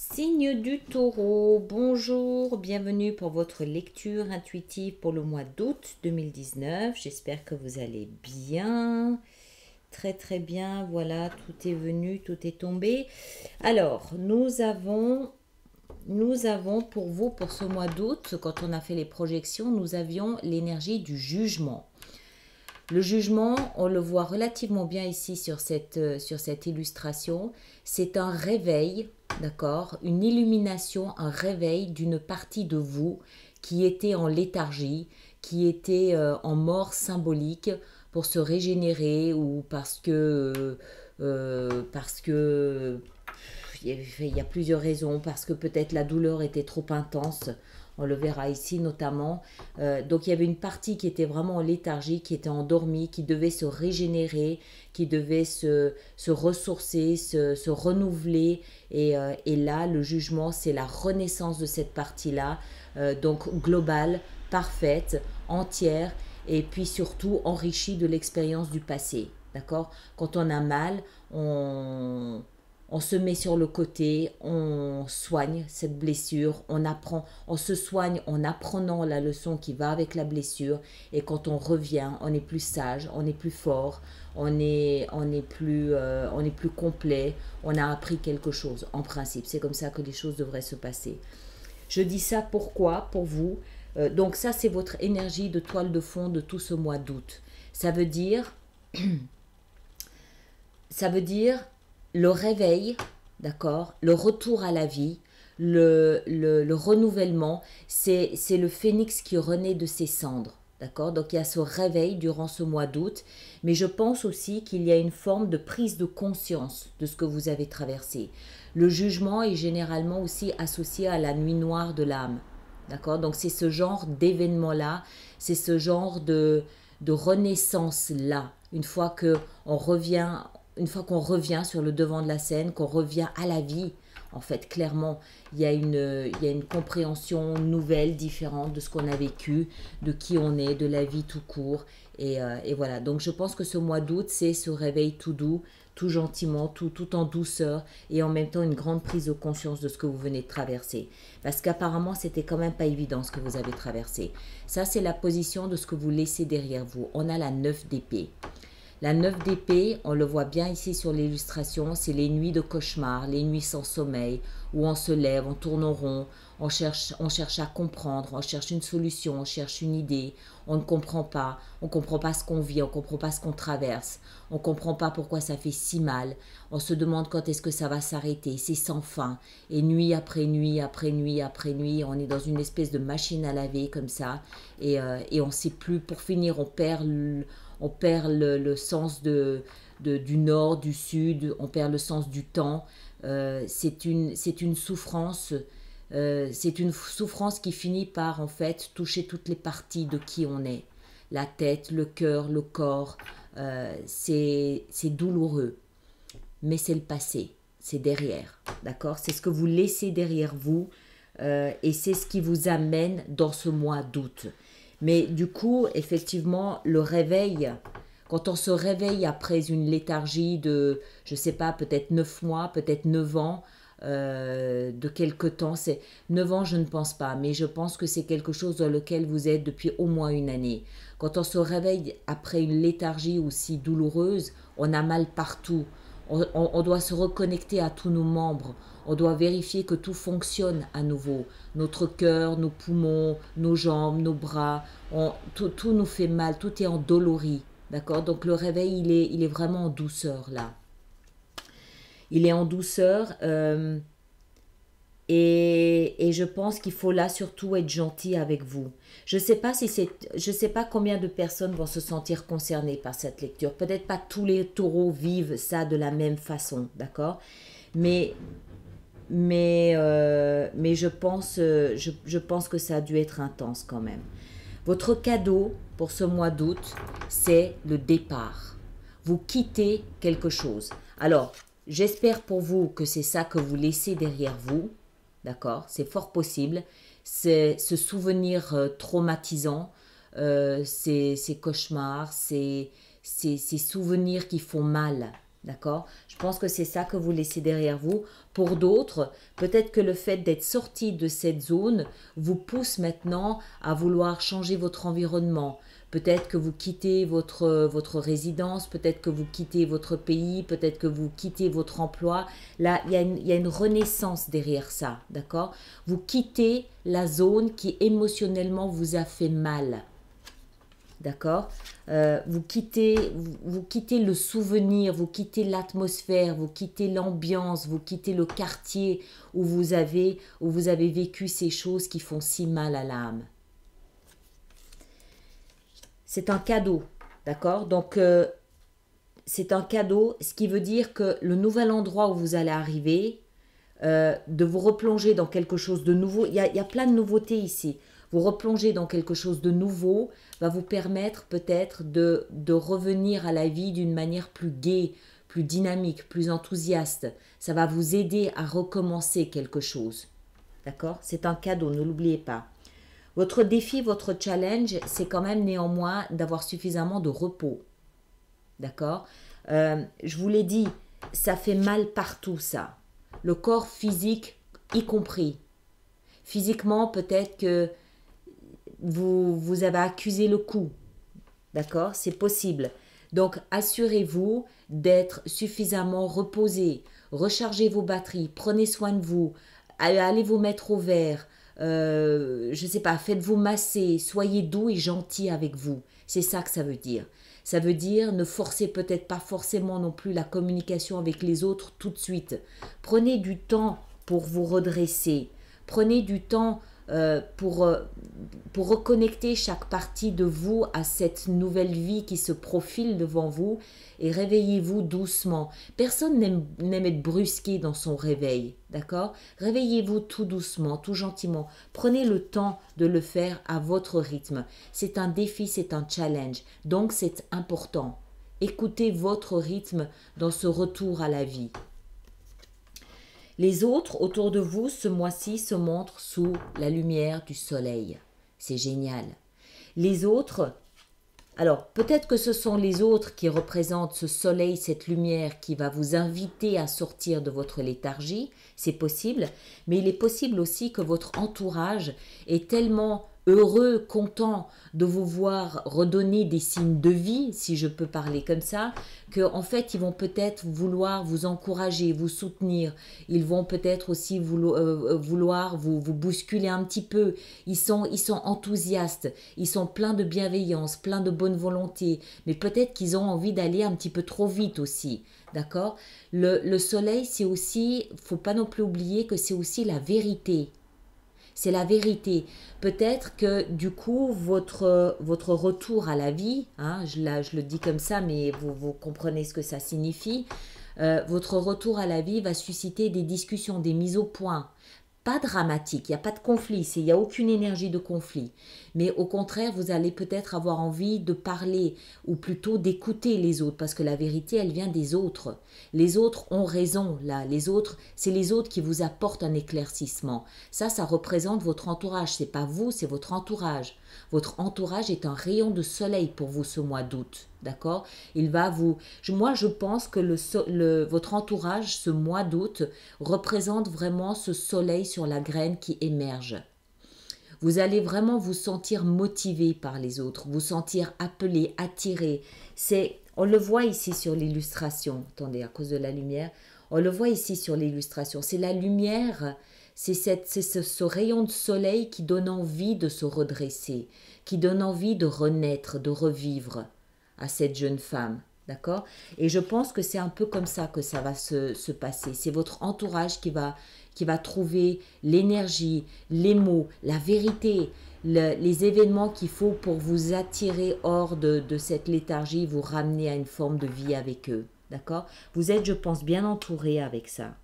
Signe du taureau, bonjour, bienvenue pour votre lecture intuitive pour le mois d'août 2019. J'espère que vous allez bien, très très bien, voilà, tout est venu, tout est tombé. Alors, nous avons pour vous, pour ce mois d'août, quand on a fait les projections, nous avions l'énergie du jugement. Le jugement, on le voit relativement bien ici sur cette illustration. C'est un réveil, d'accord? Une illumination, un réveil d'une partie de vous qui était en léthargie, qui était en mort symbolique pour se régénérer ou parce que il y a plusieurs raisons, parce que peut-être la douleur était trop intense, on le verra ici notamment. Donc il y avait une partie qui était vraiment en léthargie, qui était endormie, qui devait se régénérer, qui devait se ressourcer, se renouveler. Et là, le jugement, c'est la renaissance de cette partie-là, donc globale, parfaite, entière, et puis surtout enrichie de l'expérience du passé. D'accord? Quand on a mal, on se met sur le côté, on soigne cette blessure, on apprend, on se soigne en apprenant la leçon qui va avec la blessure. Et quand on revient, on est plus sage, on est plus fort, on est plus complet, on a appris quelque chose. En principe, c'est comme ça que les choses devraient se passer. Je dis ça pourquoi? Pour vous. Donc ça, c'est votre énergie de toile de fond de tout ce mois d'août. Ça veut dire ça veut dire le réveil, d'accord, le retour à la vie, le renouvellement, c'est le phénix qui renaît de ses cendres. D'accord? Donc il y a ce réveil durant ce mois d'août, mais je pense aussi qu'il y a une forme de prise de conscience de ce que vous avez traversé. Le jugement est généralement aussi associé à la nuit noire de l'âme. D'accord? Donc c'est ce genre d'événement-là, c'est ce genre de renaissance-là. Une fois qu'on revient sur le devant de la scène, qu'on revient à la vie, en fait, clairement, il y a une compréhension nouvelle, différente de ce qu'on a vécu, de qui on est, de la vie tout court. Et voilà, donc je pense que ce mois d'août, c'est ce réveil tout doux, tout gentiment, tout en douceur, et en même temps une grande prise de conscience de ce que vous venez de traverser. Parce qu'apparemment, c'était quand même pas évident ce que vous avez traversé. Ça, c'est la position de ce que vous laissez derrière vous. On a la 9 d'épée. La 9 d'épée, on le voit bien ici sur l'illustration, c'est les nuits de cauchemar, les nuits sans sommeil, où on se lève, on tourne en rond, on cherche à comprendre, on cherche une solution, on cherche une idée, on ne comprend pas, on ne comprend pas ce qu'on vit, on ne comprend pas ce qu'on traverse, on ne comprend pas pourquoi ça fait si mal, on se demande quand est-ce que ça va s'arrêter, c'est sans fin, et nuit après nuit, après nuit, après nuit, on est dans une espèce de machine à laver comme ça, et on ne sait plus, pour finir, on perd le sens du nord, du sud, on perd le sens du temps. C'est une souffrance. C'est une souffrance qui finit par en fait toucher toutes les parties de qui on est. La tête, le cœur, le corps. C'est douloureux. Mais c'est le passé. C'est derrière. D'accord? C'est ce que vous laissez derrière vous. Et c'est ce qui vous amène dans ce mois d'août. Mais du coup, effectivement, le réveil, quand on se réveille après une léthargie de, je ne sais pas, peut-être 9 mois, peut-être 9 ans, de quelque temps, 9 ans, je ne pense pas, mais je pense que c'est quelque chose dans lequel vous êtes depuis au moins une année. Quand on se réveille après une léthargie aussi douloureuse, on a mal partout. On doit se reconnecter à tous nos membres. On doit vérifier que tout fonctionne à nouveau. Notre cœur, nos poumons, nos jambes, nos bras, tout nous fait mal, tout est endolori. D'accord? Donc le réveil, il est vraiment en douceur là. Il est en douceur et je pense qu'il faut là surtout être gentil avec vous. Je sais pas combien de personnes vont se sentir concernées par cette lecture. Peut-être pas tous les taureaux vivent ça de la même façon, d'accord? Mais mais je pense que ça a dû être intense quand même. Votre cadeau pour ce mois d'août, c'est le départ. Vous quittez quelque chose. Alors, j'espère pour vous que c'est ça que vous laissez derrière vous. D'accord? C'est fort possible. C'est ce souvenir traumatisant, ces cauchemars, ces souvenirs qui font mal. D'accord? Je pense que c'est ça que vous laissez derrière vous. Pour d'autres, peut-être que le fait d'être sorti de cette zone vous pousse maintenant à vouloir changer votre environnement. Peut-être que vous quittez votre résidence, peut-être que vous quittez votre pays, peut-être que vous quittez votre emploi. Là, il y a une renaissance derrière ça, d'accord? Vous quittez la zone qui émotionnellement vous a fait mal. D'accord? Vous quittez le souvenir, vous quittez l'atmosphère, vous quittez l'ambiance, vous quittez le quartier où vous avez vécu ces choses qui font si mal à l'âme. C'est un cadeau, d'accord? Donc, c'est un cadeau, ce qui veut dire que le nouvel endroit où vous allez arriver, de vous replonger dans quelque chose de nouveau. Il y a plein de nouveautés ici. Vous replonger dans quelque chose de nouveau va vous permettre peut-être de revenir à la vie d'une manière plus gaie, plus dynamique, plus enthousiaste. Ça va vous aider à recommencer quelque chose. D'accord? C'est un cadeau, ne l'oubliez pas. Votre défi, votre challenge, c'est quand même néanmoins d'avoir suffisamment de repos. D'accord? Je vous l'ai dit, ça fait mal partout ça. Le corps physique y compris. Physiquement, peut-être que vous avez accusé le coup. D'accord? C'est possible. Donc, assurez-vous d'être suffisamment reposé. Rechargez vos batteries. Prenez soin de vous. Allez vous mettre au vert. Je ne sais pas, faites-vous masser. Soyez doux et gentil avec vous. C'est ça que ça veut dire. Ça veut dire ne forcez peut-être pas forcément non plus la communication avec les autres tout de suite. Prenez du temps pour vous redresser. Prenez du temps pour reconnecter chaque partie de vous à cette nouvelle vie qui se profile devant vous et réveillez-vous doucement. Personne n'aime être brusqué dans son réveil, d'accord? Réveillez-vous tout doucement, tout gentiment. Prenez le temps de le faire à votre rythme. C'est un défi, c'est un challenge, donc c'est important. Écoutez votre rythme dans ce retour à la vie. Les autres autour de vous ce mois-ci se montrent sous la lumière du soleil. C'est génial. Les autres, alors peut-être que ce sont les autres qui représentent ce soleil, cette lumière qui va vous inviter à sortir de votre léthargie, c'est possible, mais il est possible aussi que votre entourage est tellement heureux, content de vous voir redonner des signes de vie, si je peux parler comme ça, qu'en fait ils vont peut-être vouloir vous encourager, vous soutenir, ils vont peut-être aussi vouloir vous bousculer un petit peu, ils sont enthousiastes, ils sont pleins de bienveillance, pleins de bonne volonté, mais peut-être qu'ils ont envie d'aller un petit peu trop vite aussi, d'accord? Le soleil, c'est aussi, faut pas non plus oublier que c'est aussi la vérité. C'est la vérité. Peut-être que du coup, votre retour à la vie, hein, je le dis comme ça, mais vous comprenez ce que ça signifie, votre retour à la vie va susciter des discussions, des mises au point. Pas dramatique, il n'y a pas de conflit, il n'y a aucune énergie de conflit. Mais au contraire, vous allez peut-être avoir envie de parler ou plutôt d'écouter les autres parce que la vérité, elle vient des autres. Les autres ont raison, là. Les autres, c'est les autres qui vous apportent un éclaircissement. Ça représente votre entourage. C'est pas vous, c'est votre entourage. Votre entourage est un rayon de soleil pour vous ce mois d'août. D'accord? Il va vous. Moi, je pense que votre entourage, ce mois d'août, représente vraiment ce soleil sur la graine qui émerge. Vous allez vraiment vous sentir motivé par les autres, vous sentir appelé, attiré. On le voit ici sur l'illustration. Attendez, à cause de la lumière. On le voit ici sur l'illustration. C'est la lumière, c'est ce rayon de soleil qui donne envie de se redresser, qui donne envie de renaître, de revivre à cette jeune femme. D'accord? Et je pense que c'est un peu comme ça que ça va se passer. C'est votre entourage qui va trouver l'énergie, les mots, la vérité, les événements qu'il faut pour vous attirer hors de cette léthargie, vous ramener à une forme de vie avec eux. D'accord? Vous êtes, je pense, bien entouré avec ça.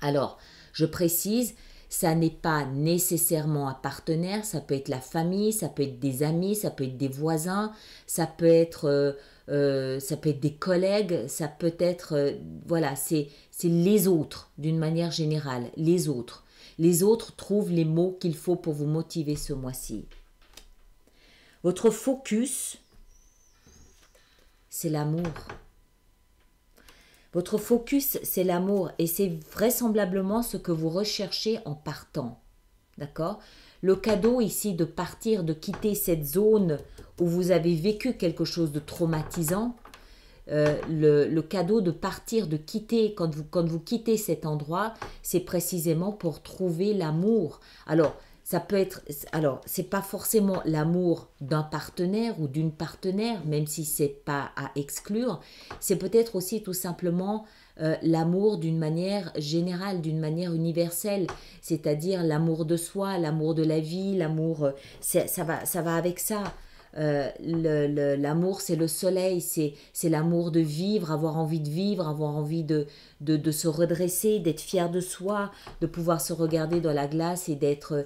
Alors, je précise, ça n'est pas nécessairement un partenaire, ça peut être la famille, ça peut être des amis, ça peut être des voisins, ça peut être des collègues, ça peut être, voilà, c'est les autres d'une manière générale, les autres. Les autres trouvent les mots qu'il faut pour vous motiver ce mois-ci. Votre focus, c'est l'amour. Votre focus, c'est l'amour et c'est vraisemblablement ce que vous recherchez en partant. D'accord? Le cadeau ici de partir, de quitter cette zone où vous avez vécu quelque chose de traumatisant, le cadeau de partir, de quitter, quand vous quittez cet endroit, c'est précisément pour trouver l'amour. Alors, ça peut être, alors, c'est pas forcément l'amour d'un partenaire ou d'une partenaire, même si c'est pas à exclure. C'est peut-être aussi tout simplement l'amour d'une manière générale, d'une manière universelle, c'est-à-dire l'amour de soi, l'amour de la vie, l'amour, ça va avec ça. L'amour, c'est le soleil, c'est l'amour de vivre, avoir envie de vivre, avoir envie de se redresser, d'être fier de soi, de pouvoir se regarder dans la glace et d'être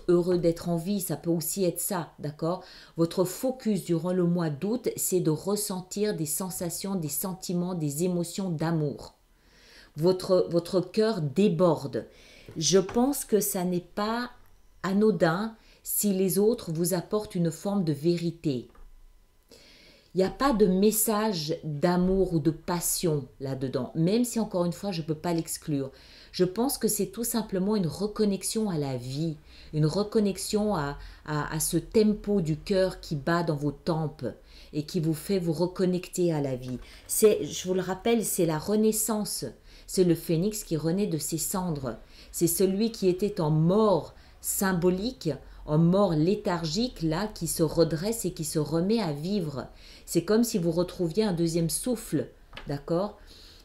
heureux d'être en vie. Ça peut aussi être ça, d'accord? Votre focus durant le mois d'août, c'est de ressentir des sensations, des sentiments, des émotions d'amour. Votre cœur déborde. Je pense que ça n'est pas anodin si les autres vous apportent une forme de vérité. Il n'y a pas de message d'amour ou de passion là-dedans, même si encore une fois je ne peux pas l'exclure. Je pense que c'est tout simplement une reconnexion à la vie, une reconnexion à ce tempo du cœur qui bat dans vos tempes et qui vous fait vous reconnecter à la vie. Je vous le rappelle, c'est la renaissance. C'est le phénix qui renaît de ses cendres. C'est celui qui était en mort symbolique, en mort léthargique, là, qui se redresse et qui se remet à vivre. C'est comme si vous retrouviez un deuxième souffle, d'accord?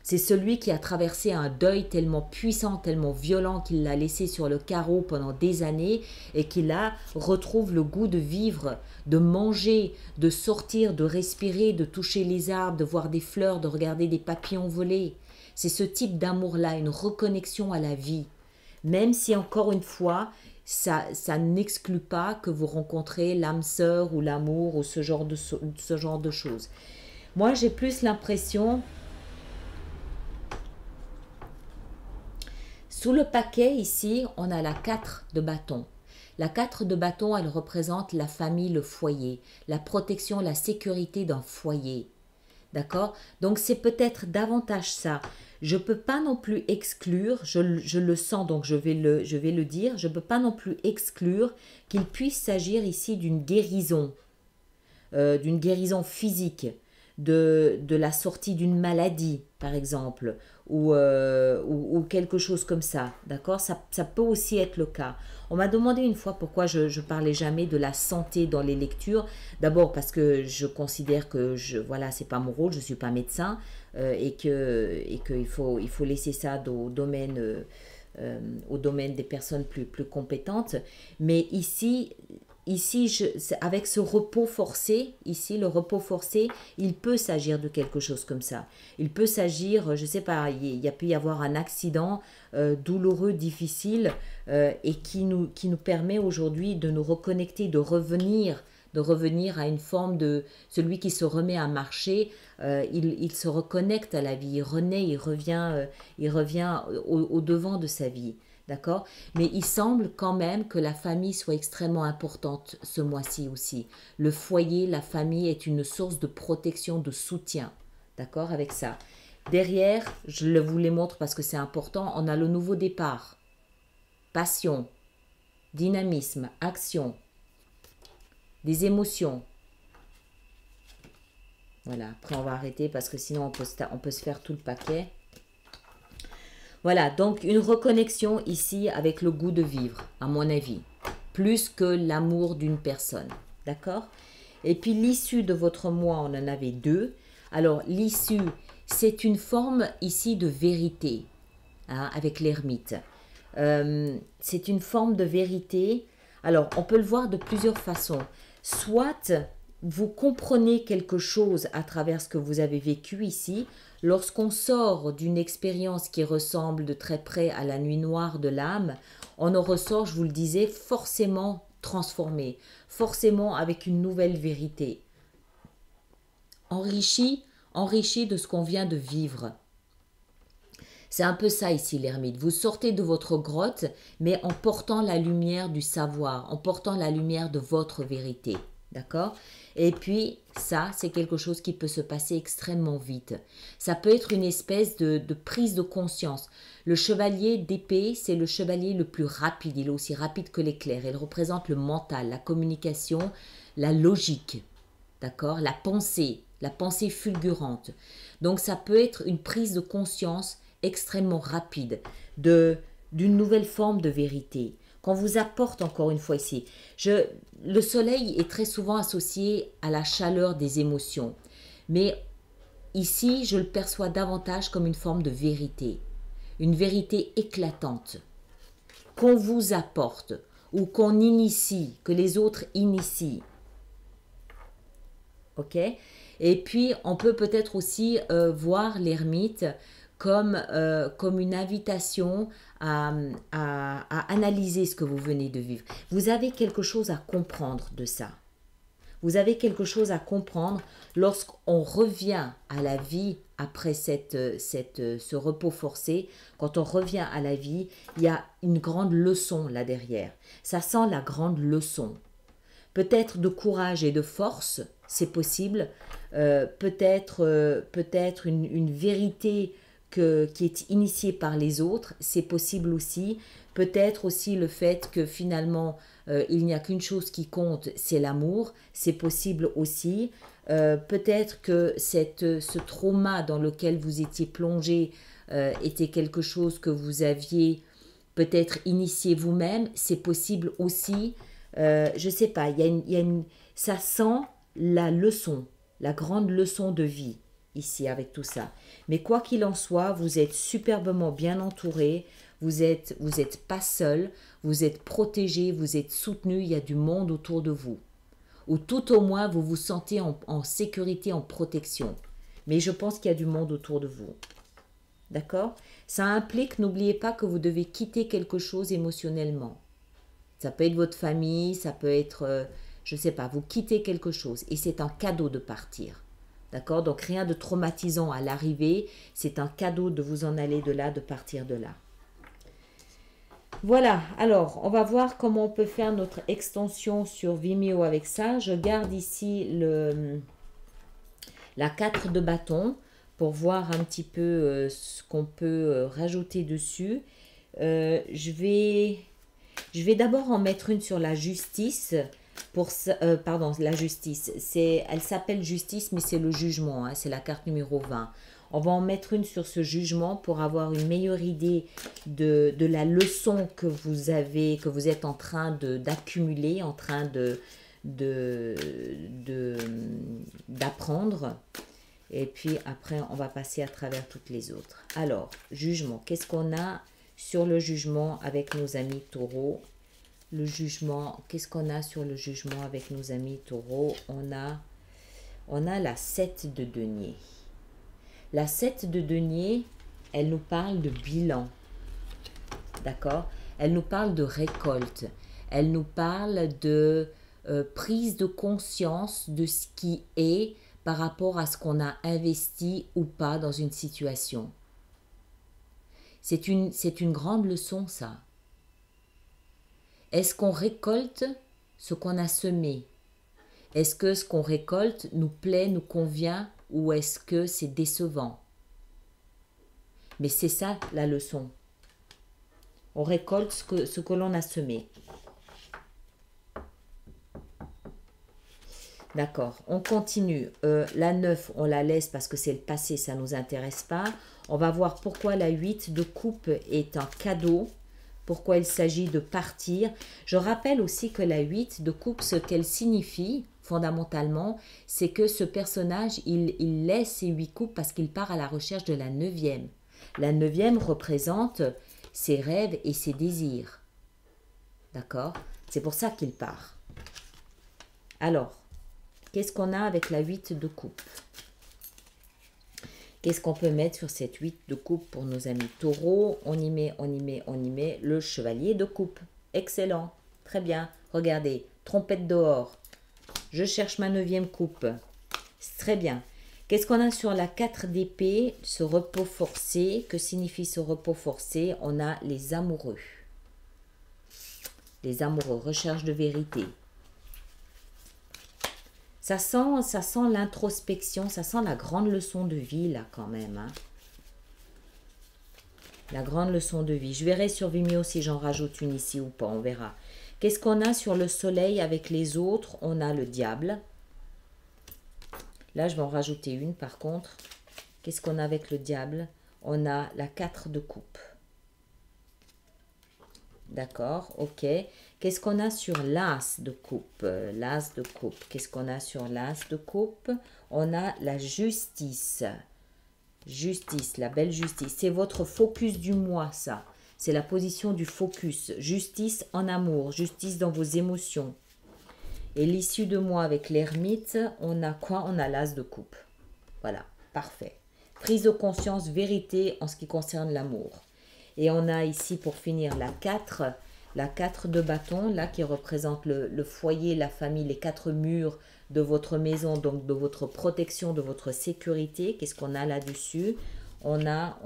C'est celui qui a traversé un deuil tellement puissant, tellement violent qu'il l'a laissé sur le carreau pendant des années et qui là retrouve le goût de vivre, de manger, de sortir, de respirer, de toucher les arbres, de voir des fleurs, de regarder des papillons voler. C'est ce type d'amour-là, une reconnexion à la vie. Même si encore une fois, ça n'exclut pas que vous rencontrez l'âme sœur ou l'amour ou ce genre de choses. Moi, j'ai plus l'impression, sous le paquet ici, on a la 4 de bâton. La 4 de bâton, elle représente la famille, le foyer, la protection, la sécurité d'un foyer. D'accord? Donc, c'est peut-être davantage ça. Je ne peux pas non plus exclure, je le sens donc je vais le dire, je ne peux pas non plus exclure qu'il puisse s'agir ici d'une guérison physique, de la sortie d'une maladie par exemple, ou quelque chose comme ça, d'accord? Ça peut aussi être le cas. On m'a demandé une fois pourquoi je parlais jamais de la santé dans les lectures. D'abord parce que je considère que voilà, c'est pas mon rôle, je suis pas médecin et qu'il faut laisser ça au domaine des personnes plus compétentes. Mais ici avec ce repos forcé, ici, le repos forcé, il peut s'agir de quelque chose comme ça. Il peut s'agir, je ne sais pas, il y a pu y avoir un accident douloureux, difficile, et qui nous permet aujourd'hui de nous reconnecter, de revenir à une forme de celui qui se remet à marcher, il se reconnecte à la vie, il renaît, il revient au devant de sa vie. D'accord? Mais il semble quand même que la famille soit extrêmement importante ce mois-ci aussi. Le foyer, la famille est une source de protection, de soutien. D'accord? Avec ça. Derrière, je vous les montre parce que c'est important, on a le nouveau départ. Passion, dynamisme, action, des émotions. Voilà, après on va arrêter parce que sinon on peut se faire tout le paquet. Voilà, donc une reconnexion ici avec le goût de vivre, à mon avis, plus que l'amour d'une personne, d'accord? Et puis l'issue de votre mois, on en avait 2. Alors l'issue, c'est une forme ici de vérité, hein, avec l'ermite. C'est une forme de vérité. Alors on peut le voir de plusieurs façons. Soit vous comprenez quelque chose à travers ce que vous avez vécu ici. Lorsqu'on sort d'une expérience qui ressemble de très près à la nuit noire de l'âme, on en ressort, je vous le disais, forcément transformé, forcément avec une nouvelle vérité, enrichi de ce qu'on vient de vivre. C'est un peu ça ici l'ermite. Vous sortez de votre grotte, mais en portant la lumière du savoir, en portant la lumière de votre vérité. D'accord? Et puis, Ça, c'est quelque chose qui peut se passer extrêmement vite. Ça peut être une espèce de prise de conscience. Le chevalier d'épée, c'est le chevalier le plus rapide. Il est aussi rapide que l'éclair. Il représente le mental, la communication, la logique, d'accord, la pensée fulgurante. Donc ça peut être une prise de conscience extrêmement rapide d'une nouvelle forme de vérité qu'on vous apporte encore une fois ici. Le soleil est très souvent associé à la chaleur des émotions, mais ici je le perçois davantage comme une forme de vérité, une vérité éclatante qu'on vous apporte ou qu'on initie, que les autres initient. Ok? Et puis, on peut peut-être aussi voir l'ermite comme une invitation à analyser ce que vous venez de vivre. Vous avez quelque chose à comprendre de ça. Vous avez quelque chose à comprendre lorsqu'on revient à la vie après ce repos forcé. Quand on revient à la vie, il y a une grande leçon là derrière. Ça sent la grande leçon. Peut-être de courage et de force, c'est possible. Peut-être une vérité qui est initiée par les autres, c'est possible aussi. Peut-être aussi le fait que finalement, il n'y a qu'une chose qui compte, c'est l'amour, c'est possible aussi. Peut-être que ce trauma dans lequel vous étiez plongé était quelque chose que vous aviez peut-être initié vous-même, c'est possible aussi. Je ne sais pas, ça sent la leçon, la grande leçon de vie ici avec tout ça. Mais quoi qu'il en soit, vous êtes superbement bien entouré, vous êtes pas seul, vous êtes protégé, vous êtes soutenu, il y a du monde autour de vous. Ou tout au moins, vous vous sentez en sécurité, en protection. Mais je pense qu'il y a du monde autour de vous. D'accord? Ça implique, n'oubliez pas que vous devez quitter quelque chose émotionnellement. Ça peut être votre famille, ça peut être, je ne sais pas, vous quittez quelque chose et c'est un cadeau de partir. D'accord? Donc rien de traumatisant à l'arrivée, c'est un cadeau de vous en aller de là, de partir de là. Voilà, alors on va voir comment on peut faire notre extension sur Vimeo avec ça. Je garde ici la 4 de bâton pour voir un petit peu ce qu'on peut rajouter dessus. Je vais d'abord en mettre une sur la justice. Pardon, la justice. Elle s'appelle justice, mais c'est le jugement. Hein, c'est la carte numéro 20. On va en mettre une sur ce jugement pour avoir une meilleure idée de la leçon que vous êtes en train d'accumuler, en train d'apprendre. Et puis après, on va passer à travers toutes les autres. Alors, jugement. Qu'est-ce qu'on a sur le jugement avec nos amis taureaux? Le jugement, qu'est-ce qu'on a sur le jugement avec nos amis taureaux? On a la 7 de denier. La 7 de denier, elle nous parle de bilan. D'accord? Elle nous parle de récolte. Elle nous parle de prise de conscience de ce qui est par rapport à ce qu'on a investi ou pas dans une situation. C'est une grande leçon, ça. Est-ce qu'on récolte ce qu'on a semé? Est-ce que ce qu'on récolte nous plaît, nous convient, ou est-ce que c'est décevant? Mais c'est ça la leçon. On récolte ce que l'on a semé. D'accord, on continue. La 9, on la laisse parce que c'est le passé, ça ne nous intéresse pas. On va voir pourquoi la 8 de coupe est un cadeau. Pourquoi il s'agit de partir. Je rappelle aussi que la 8 de coupe, ce qu'elle signifie fondamentalement, c'est que ce personnage, il laisse ses 8 coupes parce qu'il part à la recherche de la 9e. La 9e représente ses rêves et ses désirs. D'accord? C'est pour ça qu'il part. Alors, qu'est-ce qu'on a avec la 8 de coupe? Qu'est-ce qu'on peut mettre sur cette 8 de coupe pour nos amis taureaux? On y met le chevalier de coupe. Excellent, très bien. Regardez, trompette dehors. Je cherche ma 9e coupe. C'est très bien. Qu'est-ce qu'on a sur la 4 d'épée? Ce repos forcé. Que signifie ce repos forcé? On a les amoureux. Les amoureux, recherche de vérité. Ça sent l'introspection, ça sent la grande leçon de vie là quand même. Hein. La grande leçon de vie. Je verrai sur Vimeo si j'en rajoute une ici ou pas, on verra. Qu'est-ce qu'on a sur le soleil avec les autres? On a le diable. Là, je vais en rajouter une par contre. Qu'est-ce qu'on a avec le diable? On a la 4 de coupe. D'accord, ok. Qu'est-ce qu'on a sur l'as de coupe? L'as de coupe. Qu'est-ce qu'on a sur l'as de coupe? On a la justice. Justice, la belle justice. C'est votre focus du mois, ça. C'est la position du focus. Justice en amour, justice dans vos émotions. Et l'issue de mois avec l'ermite, on a quoi? On a l'as de coupe. Voilà, parfait. Prise de conscience, vérité en ce qui concerne l'amour. Et on a ici pour finir la 4 de bâton, là qui représente le foyer, la famille, les 4 murs de votre maison, donc de votre protection, de votre sécurité. Qu'est-ce qu'on a là-dessus? On a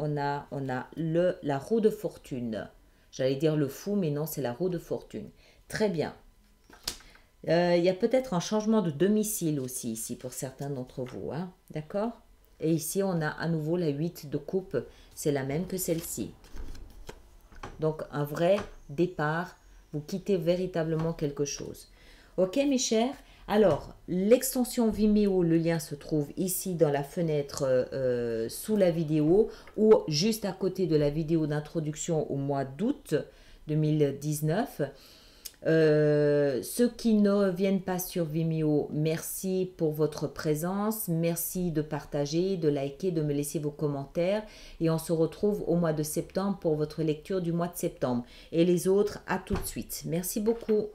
la roue de fortune. J'allais dire le fou, mais non, c'est la roue de fortune. Très bien. Il y a peut-être un changement de domicile aussi ici pour certains d'entre vous. Hein? D'accord? Et ici, on a à nouveau la 8 de coupe. C'est la même que celle-ci. Donc, un vrai départ. Vous quittez véritablement quelque chose. Ok, mes chers? Alors, l'extension Vimeo, le lien se trouve ici dans la fenêtre sous la vidéo ou juste à côté de la vidéo d'introduction au mois d'août 2019. Ceux qui ne viennent pas sur Vimeo, merci pour votre présence, merci de partager, de liker, de me laisser vos commentaires et on se retrouve au mois de septembre pour votre lecture du mois de septembre et les autres à tout de suite. Merci beaucoup.